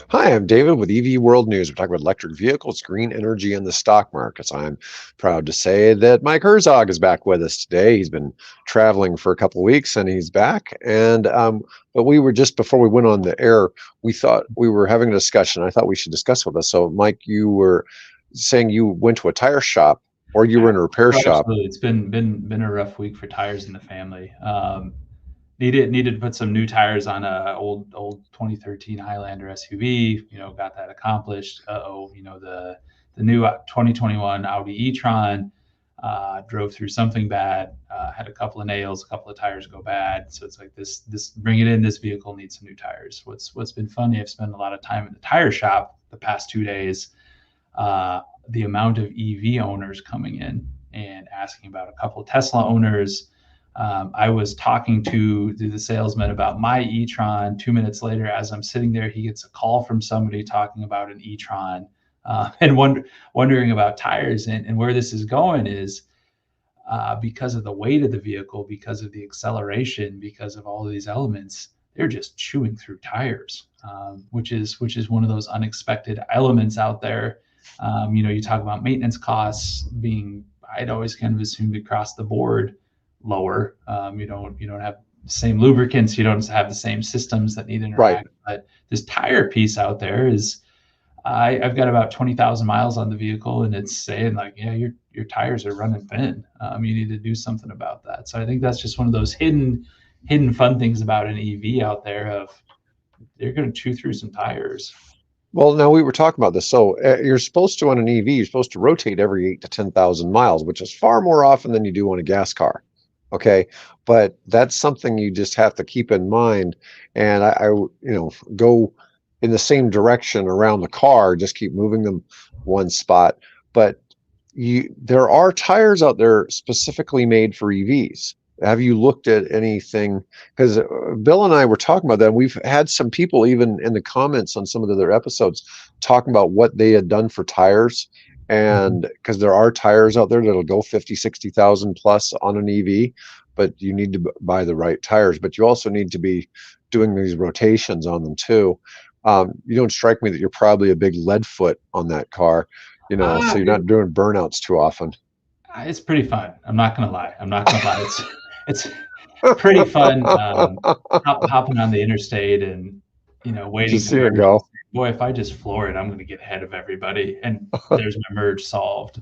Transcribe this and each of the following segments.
Hi, I'm David with EV World News. We're talking about electric vehicles, green energy, and the stock markets. I'm proud to say that Mike Herzog is back with us today. He's been traveling for a couple of weeks and he's back. But we were just before we went on the air, we thought we were having a discussion. I thought we should discuss with us. So, Mike, you were saying you went to a tire shop or you were in a repair Oh, shop. absolutely. It's been a rough week for tires in the family. Needed to put some new tires on a old 2013 Highlander SUV. Got that accomplished. The new 2021 Audi e-tron drove through something bad. Had a couple of nails, a couple of tires go bad. So it's like this bring it in. This vehicle needs some new tires. What's been funny? I've spent a lot of time in the tire shop the past 2 days. The amount of EV owners coming in and asking about a couple of Tesla owners. I was talking to the salesman about my e-tron. 2 minutes later, as I'm sitting there, he gets a call from somebody talking about an e-tron and wondering about tires. And where this is going is because of the weight of the vehicle, because of the acceleration, because of all of these elements, they're just chewing through tires, which is one of those unexpected elements out there. You talk about maintenance costs being, I'd always kind of assumed across the board lower. You don't have the same lubricants, you don't have the same systems that need to Right. interact. But this tire piece out there is, I've got about 20,000 miles on the vehicle, and it's saying like, yeah, your tires are running thin. You need to do something about that. So I think that's just one of those hidden fun things about an EV out there of they're going to chew through some tires. Well, now we were talking about this. So you're supposed to on an EV, you're supposed to rotate every 8 to 10,000 miles, which is far more often than you do on a gas car. Okay, but that's something you just have to keep in mind. And go in the same direction around the car, just keep moving them one spot. But there are tires out there specifically made for EVs. Have you looked at anything? Because Bill and I were talking about that. We've had some people even in the comments on some of the other episodes talking about what they had done for tires. And because there are tires out there that'll go 50, 60,000 plus on an EV, but you need to buy the right tires. But you also need to be doing these rotations on them too. You don't strike me that you're probably a big lead foot on that car, so you're not doing burnouts too often. It's pretty fun. I'm not gonna lie. It's pretty fun, hopping on the interstate and waiting Just to seeing it merge. go. Boy, if I just floor it, I'm going to get ahead of everybody, and there's my merge solved.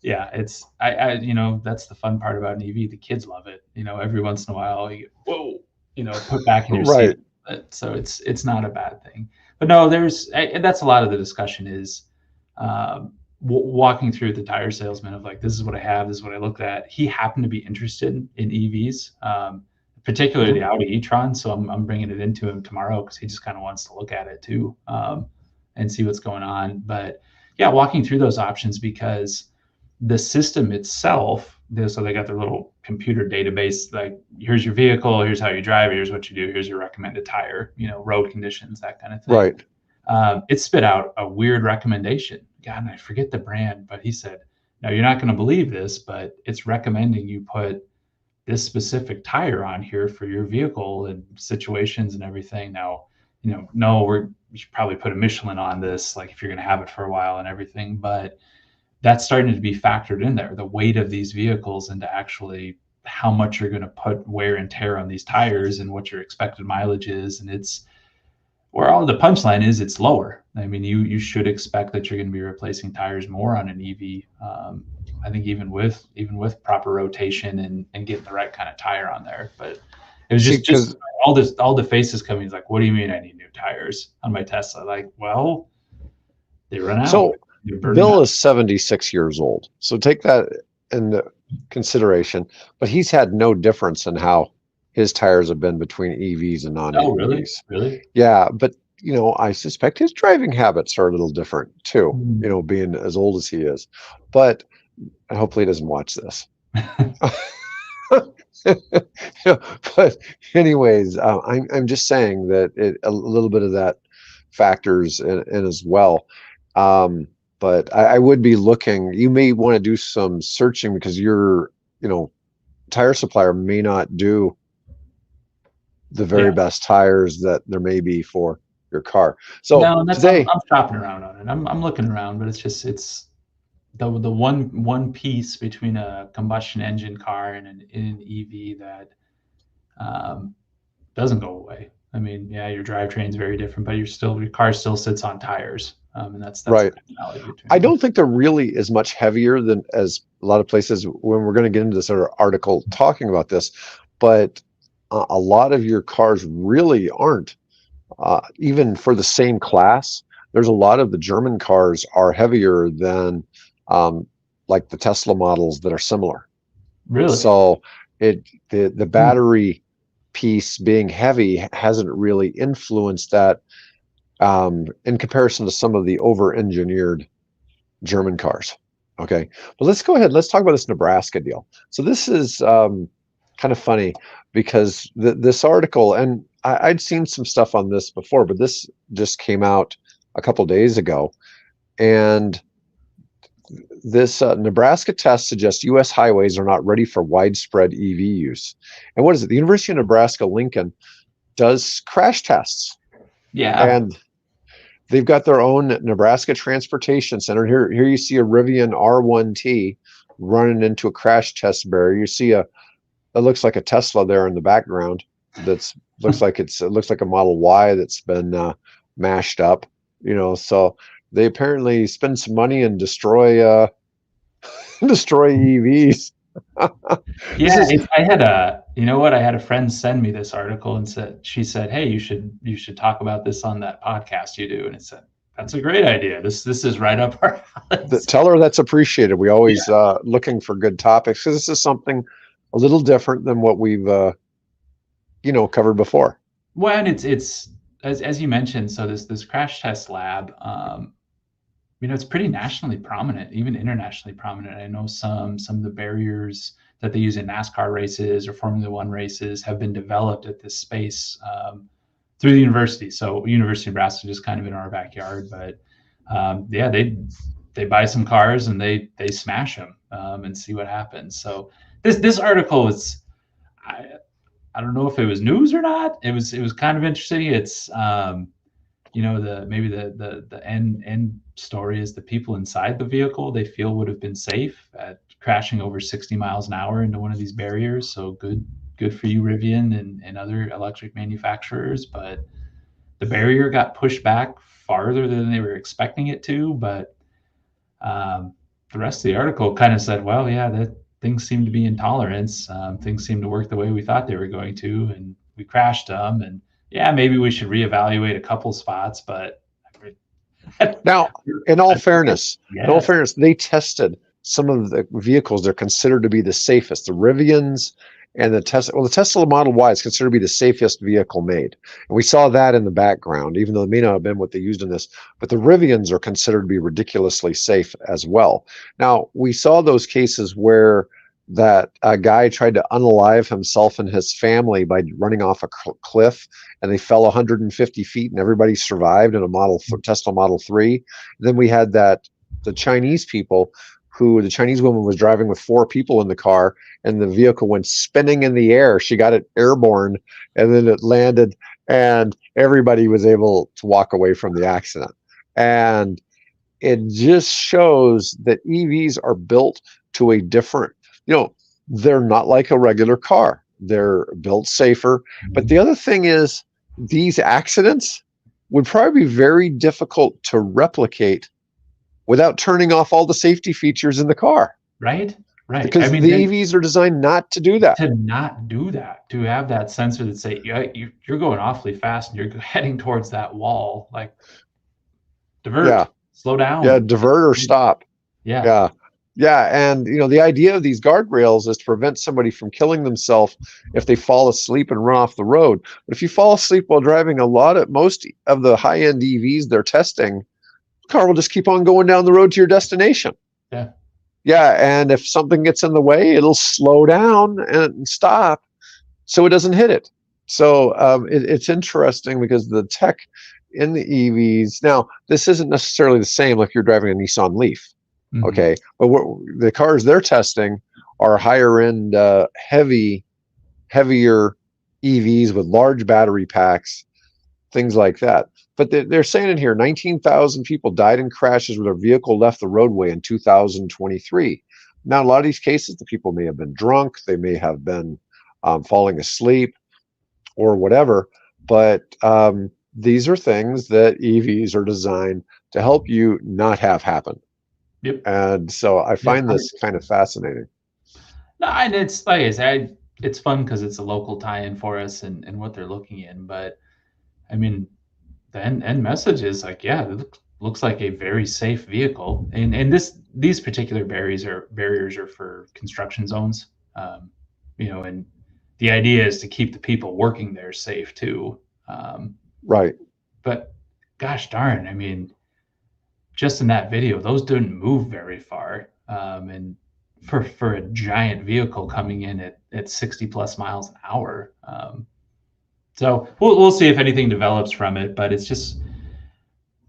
Yeah, it's that's the fun part about an EV. The kids love it. Every once in a while, you get, whoa, put back in your seat. Right. So it's not a bad thing. But no, and that's a lot of the discussion is. Walking through the tire salesman of like, this is what I have, this is what I looked at. He happened to be interested in EVs, particularly Mhm. the Audi e-tron. So I'm bringing it into him tomorrow because he just kind of wants to look at it too, and see what's going on. But yeah, walking through those options because the system itself, so they got their little computer database, like here's your vehicle, here's how you drive, here's what you do, here's your recommended tire, road conditions, that kind of thing. Right. It spit out a weird recommendation. God, and I forget the brand, but he said, "No, you're not going to believe this, but it's recommending you put this specific tire on here for your vehicle and situations and everything." Now, no, we should probably put a Michelin on this, like if you're going to have it for a while and everything. But that's starting to be factored in there, the weight of these vehicles into actually how much you're going to put wear and tear on these tires and what your expected mileage is, and it's where all the punchline is, it's lower. I mean, you should expect that you're going to be replacing tires more on an EV. I think even with proper rotation and getting the right kind of tire on there. But it was See, just because all the faces coming. Is like, what do you mean I need new tires on my Tesla? Like, well, they run out. so They're burning Bill up. is 76 years old. So take that into consideration. But he's had no difference in how his tires have been between EVs and Oh, really? non-EVs. Really? Yeah, but I suspect his driving habits are a little different too, Hmm. being as old as he is. But hopefully he doesn't watch this. But anyways, I'm just saying that a little bit of that factors in as well. But I would be looking. You may want to do some searching because your tire supplier may not do the very Yeah. best tires that there may be for your car. So No, and that's today, I'm shopping around on it. I'm looking around, but it's the one piece between a combustion engine car and an EV that doesn't go away. I mean, yeah, your drivetrain is very different, but your car still sits on tires, and that's the right. commonality between I them. don't think they're really as much heavier than as a lot of places when we're going to get into this other article talking about this, but a lot of your cars really aren't, even for the same class. There's a lot of the German cars are heavier than um, like the Tesla models that are similar. Really? So the Hmm. battery piece being heavy hasn't really influenced that in comparison to some of the over-engineered German cars. Okay, but let's go ahead. Let's talk about this Nebraska deal. So this is kind of funny because this article, and I'd seen some stuff on this before, but this just came out a couple days ago, and this Nebraska test suggests U.S. highways are not ready for widespread EV use. And what is it? The University of Nebraska Lincoln does crash tests, Yeah. and they've got their own Nebraska Transportation Center. Here you see a Rivian R1T running into a crash test barrier. You see that looks like a Tesla there in the background. That's it looks like a Model Y that's been mashed up. So they apparently spend some money and destroy destroy EVs. This Yeah, is I had I had a friend send me this article and she said, "Hey, you should talk about this on that podcast you do." And it said, "That's a great idea. This is right up our alley." tell her that's appreciated. We always Yeah. looking for good topics because this is something a little different than what we've covered before. Well, and it's as you mentioned, so this crash test lab, it's pretty nationally prominent, even internationally prominent. I know some of the barriers that they use in NASCAR races or Formula One races have been developed at this space through the university. So University of Nebraska just kind of in our backyard, but yeah, they buy some cars and they smash them and see what happens. So this article is. I don't know if it was news or not. It was kind of interesting. It's the end story is the people inside the vehicle they feel would have been safe at crashing over 60 miles an hour into one of these barriers. So good for you, Rivian and other electric manufacturers. But the barrier got pushed back farther than they were expecting it to. But the rest of the article kind of said, well, yeah, that things seem to be in tolerance. Things seem to work the way we thought they were going to, and we crashed them. And yeah, maybe we should reevaluate a couple spots, but Now, in all fairness, yes, they tested some of the vehicles they're considered to be the safest. The Rivians and the Tesla. Well, the Tesla Model Y is considered to be the safest vehicle made, and we saw that in the background, even though it may not have been what they used in this. But the Rivians are considered to be ridiculously safe as well. Now, we saw those cases where that guy tried to unalive himself and his family by running off a cliff, and they fell 150 feet, and everybody survived in a Tesla Model 3. Then we had the Chinese people the Chinese woman was driving with 4 people in the car, and the vehicle went spinning in the air. She got it airborne, and then it landed, and everybody was able to walk away from the accident. And it just shows that EVs are built to a different, they're not like a regular car. They're built safer. But the other thing is, these accidents would probably be very difficult to replicate without turning off all the safety features in the car. right. I Because mean, the EVs are designed not to do that. to not do that, to have that sensor that say, yeah, you're going awfully fast and you're heading towards that wall, like Yeah. divert, slow Yeah. down. Divert or stop. Yeah. Yeah. Yeah. And, the idea of these guardrails is to prevent somebody from killing themselves if they fall asleep and run off the road. But if you fall asleep while driving, most of the high end EVs they're testing, the car will just keep on going down the road to your destination. Yeah. Yeah. And if something gets in the way, it'll slow down and stop so it doesn't hit it. So it's interesting because the tech in the EVs, now, this isn't necessarily the same like you're driving a Nissan Leaf. Mhm. Okay. But the cars they're testing are higher end, heavier EVs with large battery packs, things like that. but they're saying in here 19,000 people died in crashes where their vehicle left the roadway in 2023. Now, a lot of these cases, the people may have been drunk, they may have been falling asleep or whatever, but these are things that EVs are designed to help you not have happen. Yep. And so I Yeah, find this kind of fascinating. no, and it's like I said, it's fun because it's a local tie-in for us and what they're looking in. But I mean, the end message is like, yeah, it looks like a very safe vehicle. And these particular barriers are for construction zones. And the idea is to keep the people working there safe too. Right. But gosh darn, I mean, just in that video, those didn't move very far. And for a giant vehicle coming in at 60 plus miles an hour. So we'll see if anything develops from it, but it's just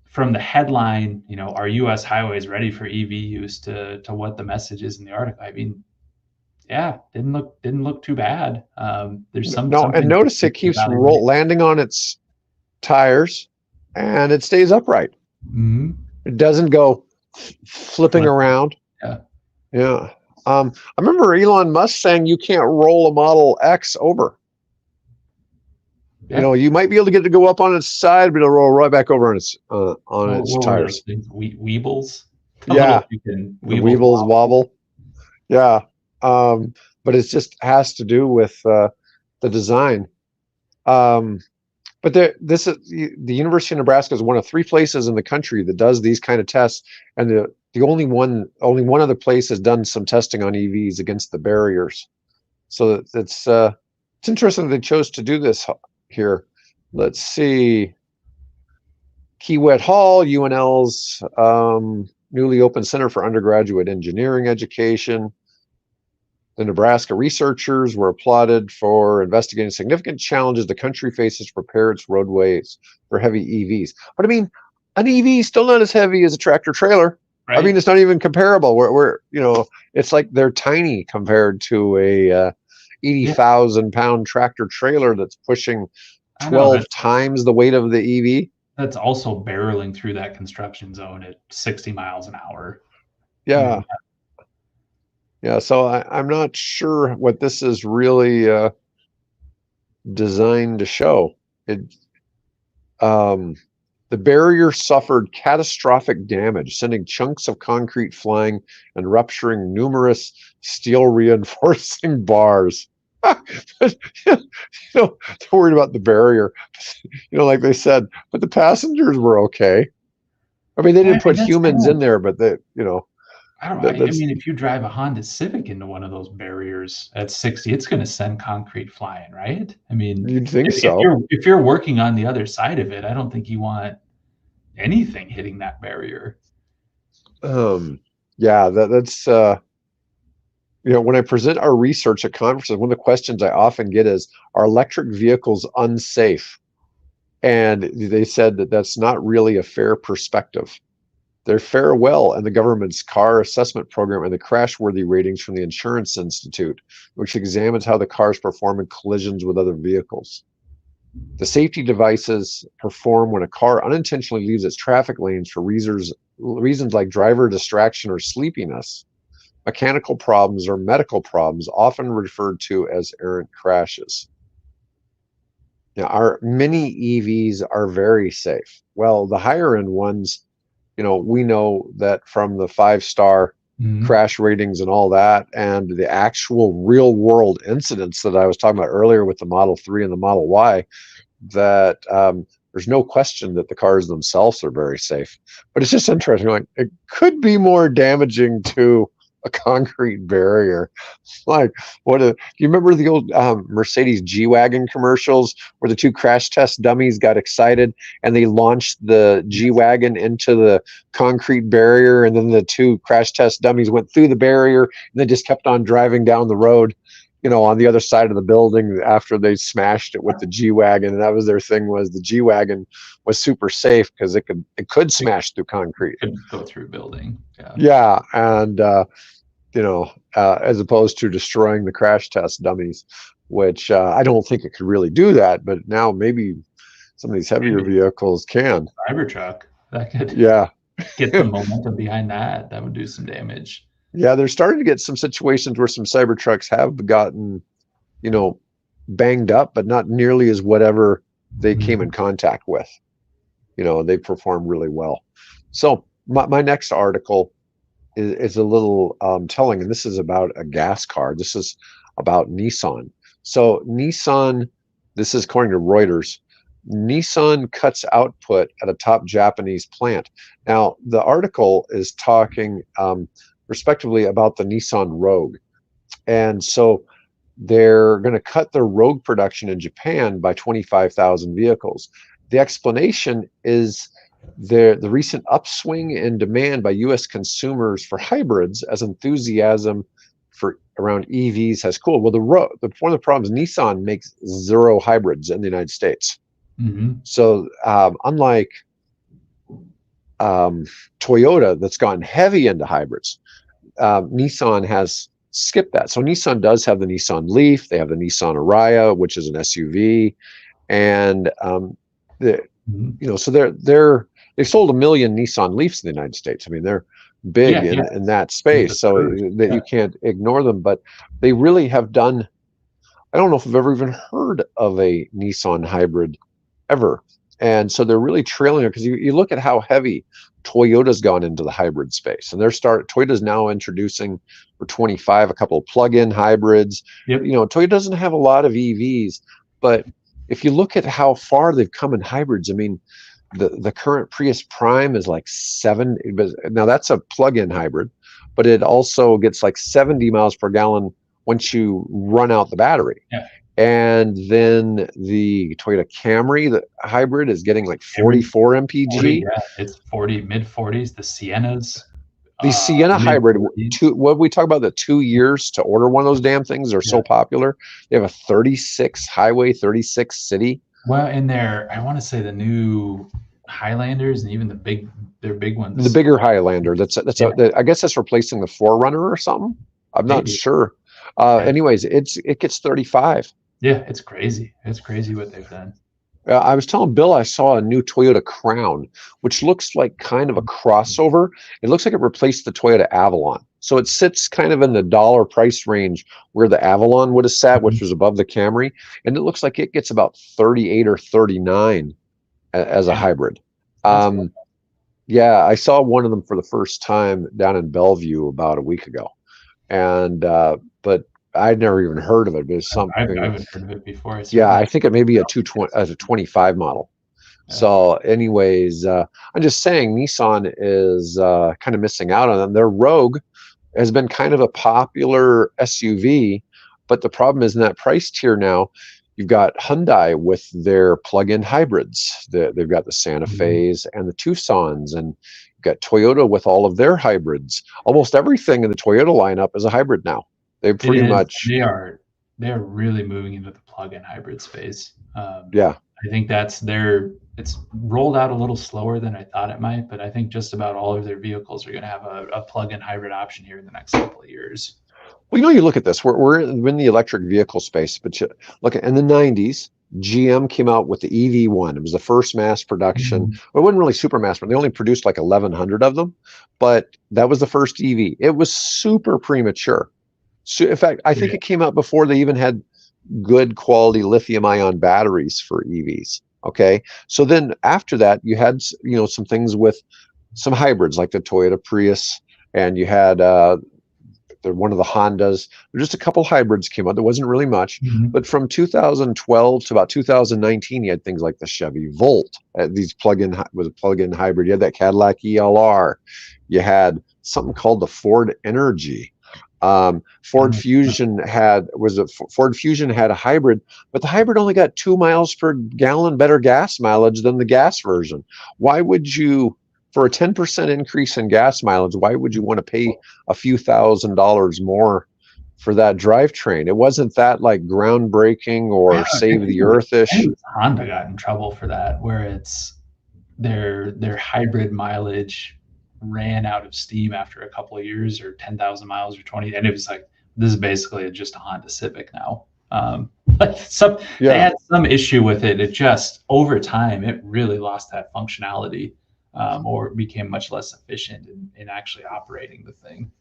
from the headline, are U.S. highways ready for EV use to what the message is in the article? I mean, yeah, didn't look too bad. There's some and notice it keeps landing on its tires, and it stays upright. Mm-hmm. It doesn't go flipping around. Yeah. I remember Elon Musk saying you can't roll a Model X over. Yeah. You might be able to get it to go up on its side, but it'll roll right back over on its tires. Weebles. Yeah. The Weebles wobble. Yeah. But it just has to do with the design. But this is the University of Nebraska is one of 3 places in the country that does these kind of tests, and the only one other place has done some testing on EVs against the barriers. So it's interesting that they chose to do this here. Let's see. Kiewit Hall, UNL's newly opened Center for Undergraduate Engineering Education. The Nebraska researchers were applauded for investigating significant challenges the country faces to prepare its roadways for heavy EVs. But I mean, an EV is still not as heavy as a tractor trailer. Right. I mean, it's not even comparable. We're it's like they're tiny compared to a 80,000 pound tractor trailer that's pushing 12 times the weight of the EV. That's also barreling through that construction zone at 60 miles an hour. Yeah. Yeah, so I'm not sure what this is really designed to show. The barrier suffered catastrophic damage, sending chunks of concrete flying and rupturing numerous steel reinforcing bars. They're worried about the barrier, like they said, but the passengers were okay. I mean, they didn't put humans in there, but I mean, if you drive a Honda Civic into one of those barriers at 60, it's going to send concrete flying, right? I mean, you'd think so. If you're working on the other side of it, I don't think you want anything hitting that barrier. Yeah, that's when I present our research at conferences, one of the questions I often get is, are electric vehicles unsafe? And they said that that's not really a fair perspective. They're fair well in the government's car assessment program and the crashworthy ratings from the Insurance Institute, which examines how the cars perform in collisions with other vehicles. The safety devices perform when a car unintentionally leaves its traffic lanes for reasons like driver distraction or sleepiness, mechanical problems, or medical problems, often referred to as errant crashes. Now, our mini EVs are very safe. Well, the higher end ones, we know that from the 5-star crash ratings and all that, and the actual real world incidents that I was talking about earlier with the Model 3 and the Model Y, that there's no question that the cars themselves are very safe. But it's just interesting. Like, it could be more damaging to a concrete barrier. Like, do you remember the old Mercedes G Wagon commercials where the 2 crash test dummies got excited and they launched the G Wagon into the concrete barrier, and then the 2 crash test dummies went through the barrier and they just kept on driving down the road, on the other side of the building after they smashed it with the G Wagon. And that was their thing, was the G Wagon was super safe because it could smash through concrete. It could go through a building. Yeah. And as opposed to destroying the crash test dummies, which I don't think it could really do that. But now maybe some of these heavier Maybe vehicles can. Cybertruck that could Yeah. get some momentum behind that. That would do some damage. Yeah, they're starting to get some situations where some Cybertrucks have gotten, you know, banged up, but not nearly as whatever they came in Mhm. contact with. They perform really well. So my next article is a little telling, and this is about a gas car. This is about Nissan. So Nissan, this is according to Reuters, Nissan cuts output at a top Japanese plant. Now, the article is talking respectively about the Nissan Rogue. And so they're going to cut their Rogue production in Japan by 25,000 vehicles. The explanation is the recent upswing in demand by U.S. consumers for hybrids as enthusiasm for around EVs has cooled. Well, one of the problems, Nissan makes zero hybrids in the United States. Mhm. So unlike Toyota, that's gone heavy into hybrids, Nissan has skipped that. So Nissan does have the Nissan Leaf. They have the Nissan Ariya, which is an SUV, and the Mhm. so they've sold 1 million Nissan Leafs in the United States. I mean, they're big Yeah, yeah. in that They're the space, so first. that Yeah. you can't ignore them. But they really have done. I don't know if I've ever even heard of a Nissan hybrid ever. And so they're really trailing it because you look at how heavy Toyota's gone into the hybrid space. And Toyota's now introducing for 25 a couple of plug-in hybrids. Yep. Toyota doesn't have a lot of EVs, but if you look at how far they've come in hybrids, I mean, the current Prius Prime is like 7. Now that's a plug-in hybrid, but it also gets like 70 miles per gallon once you run out the battery. Yeah. And then the Toyota Camry, the hybrid, is getting like 44 40, mpg. yeah, it's 40, mid 40s. The Siennas, The Sienna mid hybrid, 40s. what we talk about, the 2 years to order one of those damn things are Yeah. so popular. They have a 36 highway, 36 city. Well, in there, I want to say the new Highlanders and even their big The ones. bigger Highlander. Yeah, I guess that's replacing the Forerunner or something. I'm not maybe. sure. Yeah. Anyways, it gets 35. Yeah, it's crazy. It's crazy what they've done. I was telling Bill I saw a new Toyota Crown, which looks like kind of a crossover. It looks like it replaced the Toyota Avalon. So it sits kind of in the dollar price range where the Avalon would have sat, which Mhm. was above the Camry. And it looks like it gets about 38 or 39 as a Yeah, hybrid. that's cool. Um, yeah, I saw one of them for the first time down in Bellevue about a week ago. And but I'd never even heard of it. But it's I something. haven't heard of it before. I Yeah, certainly I think it may be a have. 220 as a 25 model. Yeah. So, anyways, I'm just saying Nissan is kind of missing out on them. Their Rogue has been kind of a popular SUV, but the problem is in that price tier now, you've got Hyundai with their plug-in hybrids. They've got the Santa Mhm. Fe's and the Tucsons, and you've got Toyota with all of their hybrids. Almost everything in the Toyota lineup is a hybrid now. They It pretty is. much, They're really moving into the plug-in hybrid space. yeah. I think it's rolled out a little slower than I thought it might, but I think just about all of their vehicles are going to have a plug-in hybrid option here in the next couple of years. Well, you look at this. We're in the electric vehicle space, but look in the '90s, GM came out with the EV1. It was the first mass production. Mhm. Well, it wasn't really super mass, but they only produced like 1,100 of them. But that was the first EV. It was super premature. So, in fact, I think Yeah. it came out before they even had good quality lithium-ion batteries for EVs. Okay, so then after that, you had some things with some hybrids like the Toyota Prius, and you had one of the Hondas. There's just a couple hybrids came out. There wasn't really much, Mhm. but from 2012 to about 2019, you had things like the Chevy Volt, these was a plug-in hybrid. You had that Cadillac ELR. You had something called the Ford Energy. Ford Fusion had a hybrid, but the hybrid only got 2 miles per gallon better gas mileage than the gas version. Why would you, for a 10% increase in gas mileage, why would you want to pay a few $1,000s more for that drivetrain? It wasn't that like groundbreaking I or don't know, save the earth-ish. Honda got in trouble for that, where it's their hybrid mileage ran out of steam after a couple of years, or 10,000 miles or 20, and it was like, this is basically just a Honda Civic now. Like they had some issue with it. It just over time it really lost that functionality, or became much less efficient in actually operating the thing.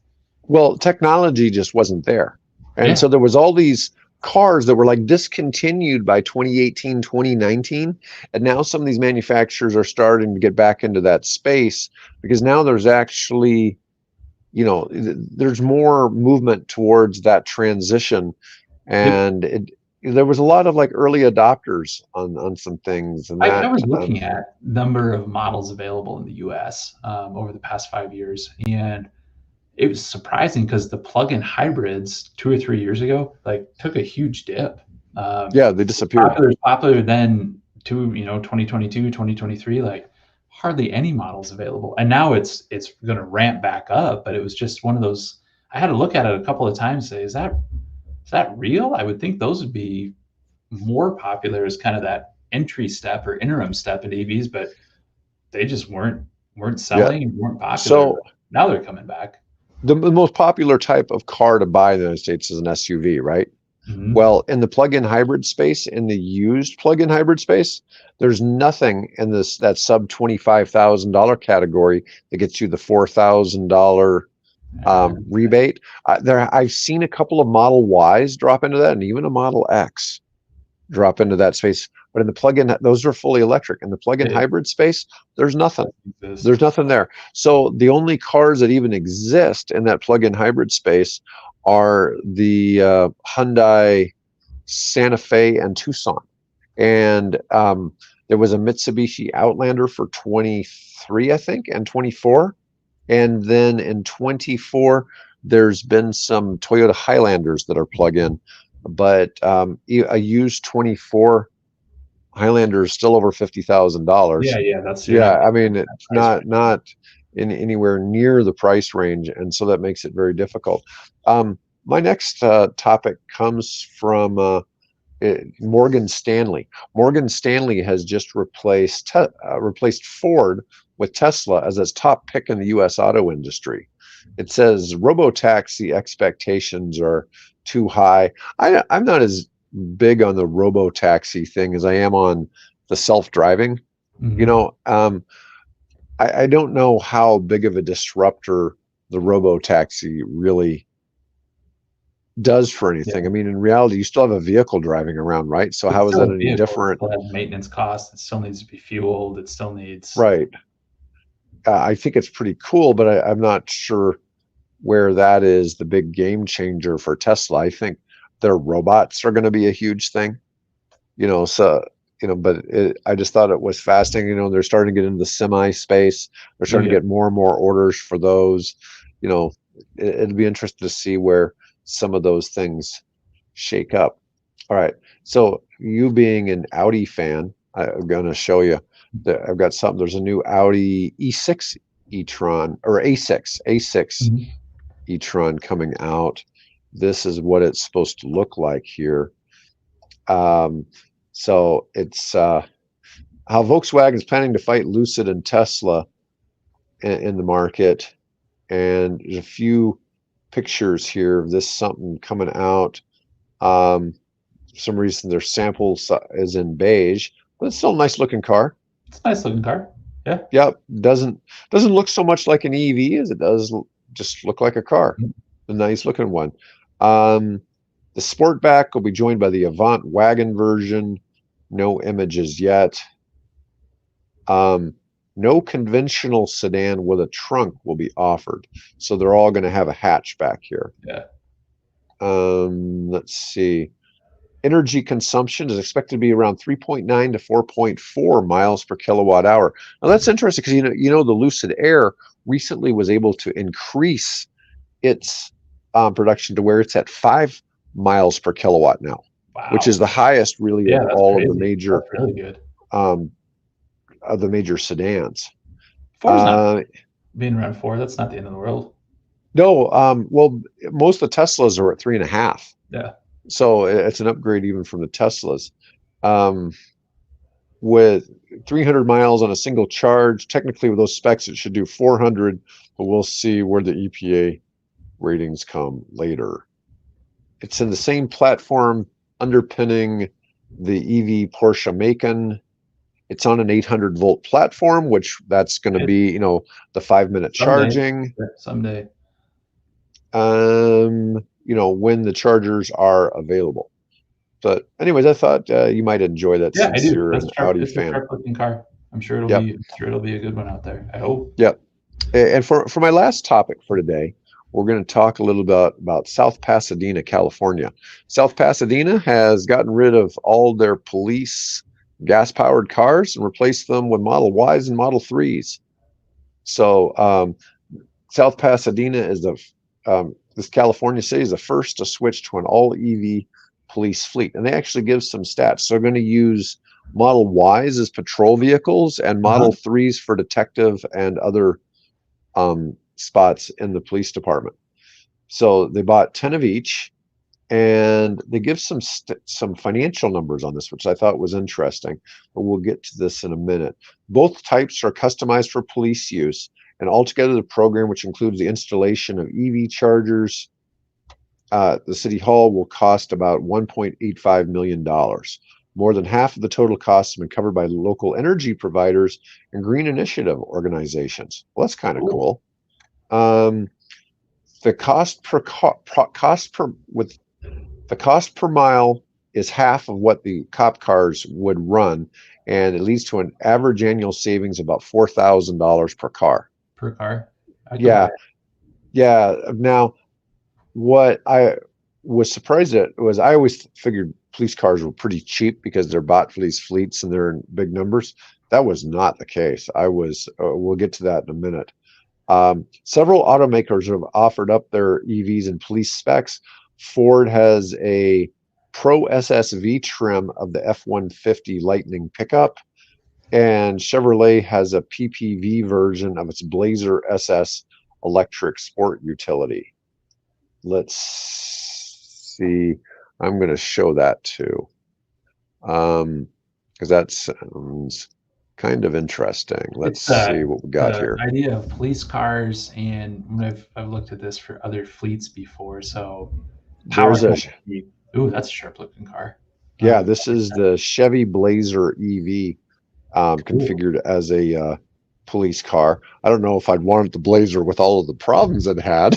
Well, technology just wasn't there. And so there was all these cars that were like discontinued by 2018, 2019. And now some of these manufacturers are starting to get back into that space because now there's actually, there's more movement towards that transition. And there was a lot of like early adopters on some things. And I was looking at number of models available in the US over the past 5 years. And it was surprising because the plug-in hybrids 2 or 3 years ago like took a huge dip. They disappeared. Popular then to 2022, 2023, like hardly any models available, and now it's going to ramp back up. But it was just one of those. I had to look at it a couple of times. And say, is that real? I would think those would be more popular as kind of that entry step or interim step in EVs, but they just weren't selling, weren't popular. So now they're coming back. The most popular type of car to buy in the United States is an SUV, right? Mm-hmm. Well, in the plug-in hybrid space, in the used plug-in hybrid space, there's nothing in that sub $25,000 category that gets you the $4,000 rebate. I've seen a couple of Model Ys drop into that, and even a Model X drop into that space. But in the plug-in, those are fully electric. In the plug-in hybrid space, there's nothing. There's nothing there. So the only cars that even exist in that plug-in hybrid space are the Hyundai Santa Fe and Tucson. And there was a Mitsubishi Outlander for 23, I think, and 24. And then in 24, there's been some Toyota Highlanders that are plug-in. But a used 24 Highlander is still over $50,000. I mean, it's not in anywhere near the price range, and so that makes it very difficult. My next topic comes from Morgan Stanley. Morgan Stanley has just replaced Ford with Tesla as its top pick in the U.S. auto industry. It says robotaxi expectations are too high. I'm not as big on the robo-taxi thing as I am on the self-driving. Mm-hmm. I don't know how big of a disruptor the robo-taxi really does for anything. I mean, in reality, you still have a vehicle driving around, right? So how is that any different? It still has maintenance costs. It still needs to be fueled. It still needs right. I think it's pretty cool, but I'm not sure where that is the big game changer for Tesla. I think their robots are going to be a huge thing, but I just thought it was fascinating. They're starting to get into the semi space. They're starting to get more and more orders for those. It'll be interesting to see where some of those things shake up. All right. So you being an Audi fan, I'm going to show you that I've got something. There's a new Audi E6 e-tron or A6 mm-hmm. e-tron coming out. This is what it's supposed to look like here. So it's how Volkswagen is planning to fight Lucid and Tesla in the market. And there's a few pictures here of this something coming out. For some reason their sample is in beige, but it's still a nice looking car. It's a nice looking car. Yeah. Yep. Doesn't look so much like an EV as it does just look like a car. Mm-hmm. A nice looking one. The Sportback will be joined by the Avant wagon version. No images yet. No conventional sedan with a trunk will be offered. So they're all going to have a hatchback here. Yeah. Let's see. Energy consumption is expected to be around 3.9 to 4.4 miles per kilowatt hour. Now that's interesting because the Lucid Air recently was able to increase its production to where it's at 5 miles per kilowatt now, which is the highest really of all of the major, really good. Of the major sedans. Ford's not being around 4. That's not the end of the world. No, well, most of the Teslas are at 3.5. Yeah. So it's an upgrade even from the Teslas. With 300 miles on a single charge, technically with those specs, it should do 400, but we'll see where the EPA ratings come later. It's in the same platform underpinning the EV Porsche Macan. It's on an 800-volt platform, which that's going to be, the 5-minute Someday. charging. Yeah, someday. When the chargers are available. But anyways, I thought you might enjoy that Yeah, I since do. you're That's an sharp. Audi It's a fan. sharp looking car. I'm sure it'll Yep. be. I'm sure it'll be a good one out there. I hope. Yep. And for my last topic for today, we're going to talk a little bit about South Pasadena, California. South Pasadena has gotten rid of all their police gas-powered cars and replaced them with Model Ys and Model 3s. So South Pasadena is this California city is the first to switch to an all EV police fleet, and they actually give some stats. So they're going to use Model Ys as patrol vehicles and Model 3s for detective and other spots in the police department. So they bought 10 of each, and they give some financial numbers on this, which I thought was interesting, but we'll get to this in a minute. Both types are customized for police use, and altogether the program, which includes the installation of EV chargers, the city hall, will cost about $1.85 million. More than half of the total costs have been covered by local energy providers and green initiative organizations. Well, that's kind of cool. The cost per mile is half of what the cop cars would run, and it leads to an average annual savings of about $4,000 per car. Per car. Yeah. Now, what I was surprised at was I always figured police cars were pretty cheap because they're bought for these fleets and they're in big numbers. That was not the case. We'll get to that in a minute. Several automakers have offered up their EVs and police specs. Ford has a Pro SSV trim of the F-150 Lightning pickup, and Chevrolet has a PPV version of its Blazer SS electric sport utility. Let's see. I'm going to show that too, because that sounds kind of interesting. Let's see what we got here. The idea of police cars, and I've looked at this for other fleets before. So There's a ooh, that's a sharp looking car. Yeah, this is the Chevy Blazer EV, configured as a police car. I don't know if I'd want the Blazer with all of the problems it had.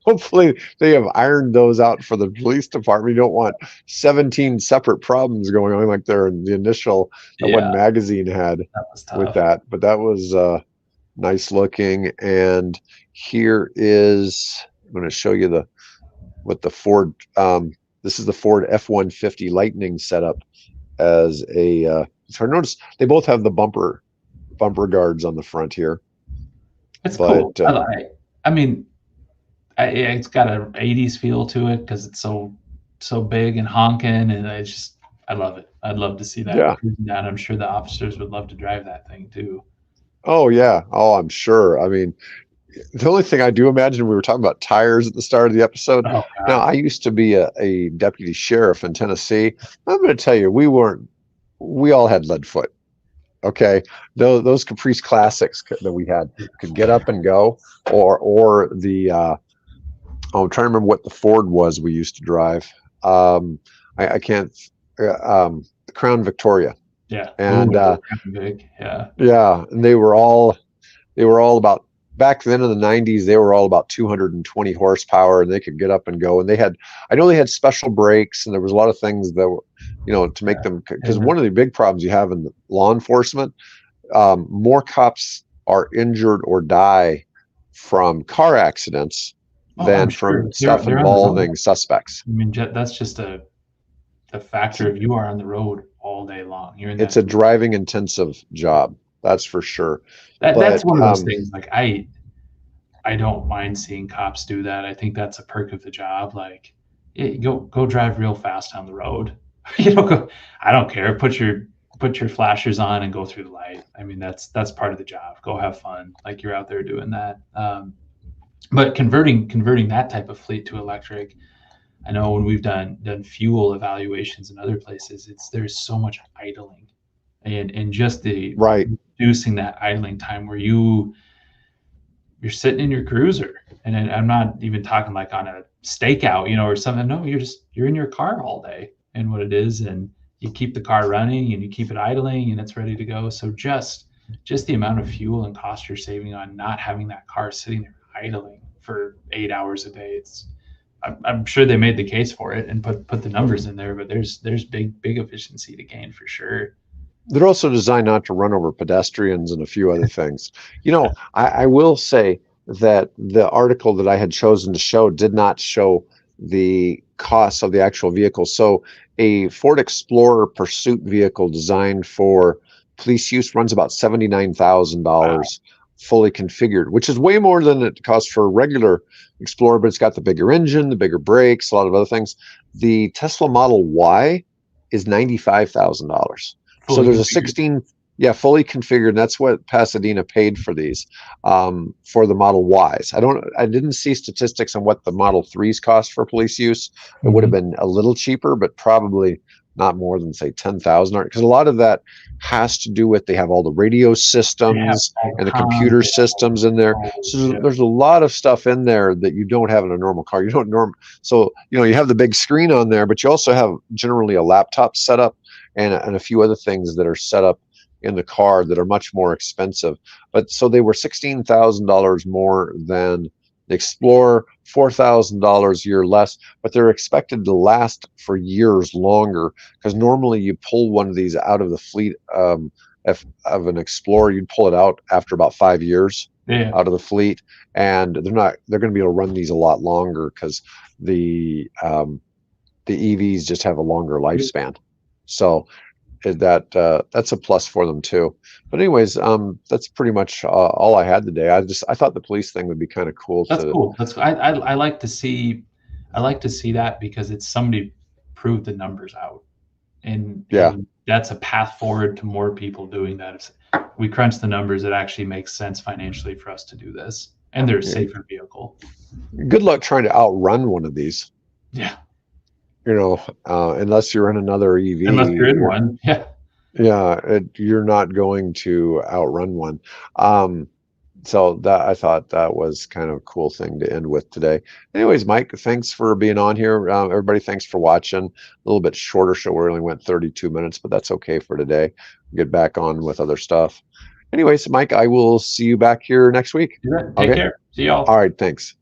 Hopefully they have ironed those out for the police department. You don't want 17 separate problems going on like there in the initial one magazine had with that. But that was nice looking. And here is, I'm going to show you what the Ford, this is the Ford F-150 Lightning setup as a, so I noticed they both have the bumper guards on the front here. It's cool. I mean, it's got an 80s feel to it because it's so big and honking, and I love it. I'd love to see that cruising down. I'm sure the officers would love to drive that thing too. Oh yeah. Oh, I'm sure. I mean, the only thing I do imagine, we were talking about tires at the start of the episode. Oh, now, I used to be a deputy sheriff in Tennessee. I'm going to tell you, we all had lead foot. Okay. Those Caprice Classics that we had could get up and go, or the, I'm trying to remember what the Ford was we used to drive. I can't, the Crown Victoria. Yeah. And, big. Yeah. Yeah. And they were all about, back then in the 90s, they were all about 220 horsepower, and they could get up and go. And I know they had special brakes, and there was a lot of things that were, to make them, because one of the big problems you have in law enforcement, more cops are injured or die from car accidents than from stuff involving suspects. I mean, that's just the factor of you are on the road all day long. It's a driving intensive job. That's for sure. That's one of those things. Like I don't mind seeing cops do that. I think that's a perk of the job. Like, go drive real fast down the road. I don't care. Put your flashers on and go through the light. I mean, that's part of the job. Go have fun. Like, you're out there doing that. But converting that type of fleet to electric, I know when we've done fuel evaluations in other places, there's so much idling, and just the reducing that idling time where you're you're sitting in your cruiser, and I'm not even talking like on a stakeout, you know, or something. No, you're in your car all day, and what it is, and you keep the car running and you keep it idling and it's ready to go. So just the amount of fuel and cost you're saving on not having that car sitting there idling for 8 hours a day. I'm sure they made the case for it and put the numbers in there, but there's big efficiency to gain for sure. They're also designed not to run over pedestrians and a few other things. You know, I will say that the article that I had chosen to show did not show the cost of the actual vehicle. So a Ford Explorer pursuit vehicle designed for police use runs about $79,000 fully configured, which is way more than it costs for a regular Explorer, but it's got the bigger engine, the bigger brakes, a lot of other things. The Tesla Model Y is $95,000. So there's a 16, fully configured. And that's what Pasadena paid for these, for the Model Ys. I didn't see statistics on what the Model 3s cost for police use. It would have been a little cheaper, but probably not more than say 10,000. Because a lot of that has to do with they have all the radio systems and the computer systems in there. So there's a lot of stuff in there that you don't have in a normal car. You don't so you know, you have the big screen on there, but you also have generally a laptop setup and a few other things that are set up in the car that are much more expensive. But so they were $16,000 more than the Explorer, $4,000 a year less, but they're expected to last for years longer, because normally you pull one of these out of the fleet of an Explorer, you'd pull it out after about 5 years out of the fleet, and they're going to be able to run these a lot longer because the EVs just have a longer lifespan. So that's a plus for them too. But anyways, that's pretty much all I had today. I thought the police thing would be kind of cool. That's cool. I like to see that, because it's somebody proved the numbers out, and that's a path forward to more people doing that. If we crunch the numbers, it actually makes sense financially for us to do this, and they're a safer vehicle. Good luck trying to outrun one of these. Yeah. You know, unless you're in another EV. Unless you're in one, you're not going to outrun one. So that, I thought that was kind of a cool thing to end with today. Anyways, Mike, thanks for being on here. Everybody, thanks for watching. A little bit shorter show. We only went 32 minutes, but that's okay for today. We'll get back on with other stuff. Anyways, Mike, I will see you back here next week. Take care. See y'all. All right, thanks.